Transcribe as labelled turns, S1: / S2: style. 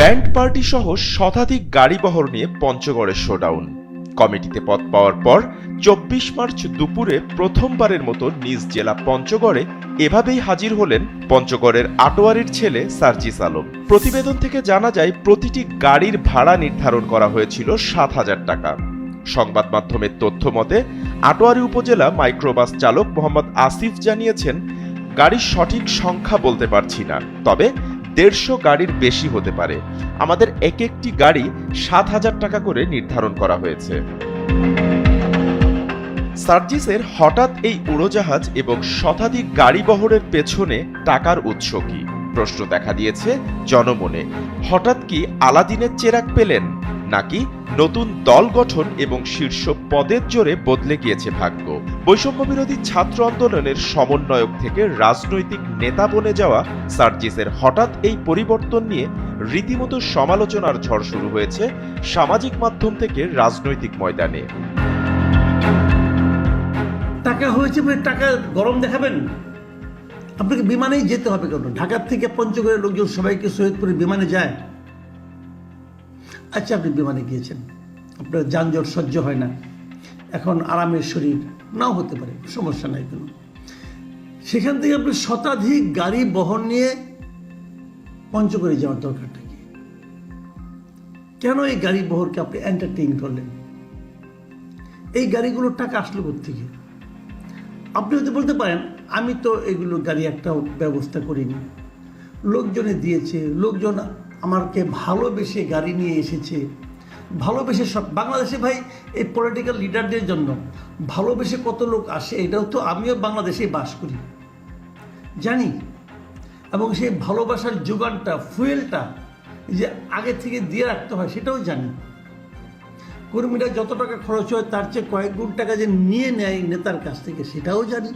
S1: Band party সহ শতাধিক গাড়িবহর নিয়ে পঞ্চগড়ের শোডাউন। কমিটিতে পদ পাওয়ার পর ২৪ মার্চ দুপুরে প্রথমবারের মতো নিজ জেলা পঞ্চগড়ে এভাবেই হাজির হলেন পঞ্চগড়ের আটোয়ারীর ছেলে সার্জিস আলম। প্রতিবেদন থেকে জানা যায় প্রতিটি গাড়ির ভাড়া নির্ধারণ করা হয়েছিল ৭,০০০ টাকা। সংবাদ মাধ্যমের তথ্য মতে আটোয়ারী উপজেলা মাইক্রোবাস চালক মোহাম্মদ আসিফ জানিয়েছেন, গাড়ির সঠিক সংখ্যা বলতে পারছি না, তবে ১৫০ গাড়ির বেশি হতে পারে। আমাদের এক একটি গাড়ি ৭,০০০ টাকা করে নির্ধারণ করা হয়েছে। সার্জিসের হঠাৎ এই উড়োজাহাজ এবং শতাধিক গাড়ি বহরের পেছনে টাকার উৎস কি প্রশ্ন দেখা দিয়েছে জনমনে। হঠাৎ কি আলাদিনের চেরাগ পেলেন, নাকি নতুন দল গঠন এবং শীর্ষ পদের জোরে বদলে গিয়েছে ভাগ্য? বৈষম্য বিরোধী ছাত্র আন্দোলনের সমন্বয়ক থেকে রাজনৈতিক নেতা বনে যাওয়া সার্জিসের হঠাৎ এই পরিবর্তন নিয়ে রীতিমতো সমালোচনার ঝড় শুরু হয়েছে সামাজিক মাধ্যম থেকে রাজনৈতিক ময়দানে।
S2: টাকা হয়েছে বলে টাকা গরম দেখাবেন? আপনাকে বিমানেই যেতে হবে কেন? ঢাকার থেকে পঞ্চগড়ের লোকজন সবাইকে সৈয়দপুরে বিমানে যায়। আচ্ছা, আপনি বিমানে গিয়েছেন, আপনার যানজট সহ্য হয় না, এখন আরামের শরীর নাও হতে পারে, সমস্যা নাই কোনো। সেখান থেকে আপনি শতাধিক গাড়ি বহন নিয়ে পঞ্চগড়ে যাওয়ার দরকারটা কি? কেন এই গাড়ি বহরকে আপনি এন্টারটেইন করলেন? এই গাড়িগুলোর টাকা আসলো কোত্থেকে? আপনি হয়তো বলতে পারেন, আমি তো এগুলো গাড়ি একটাও ব্যবস্থা করিনি, লোকজনে দিয়েছে, লোকজন আমাকে ভালোবেসে গাড়ি নিয়ে এসেছে। ভালোবেসে সব বাংলাদেশে ভাই এই পলিটিক্যাল লিডারদের জন্য ভালোবেসে কত লোক আসে, এটাও তো আমিও বাংলাদেশেই বাস করি, জানি। এবং সেই ভালোবাসার যোগানটা, ফুয়েলটা যে আগে থেকে দিয়ে রাখতে হয় সেটাও জানি। কর্মীরা যত টাকা খরচ হয় তার চেয়ে কয়েক গুণ টাকা যে নিয়ে নেয় নেতার কাছ থেকে সেটাও জানি।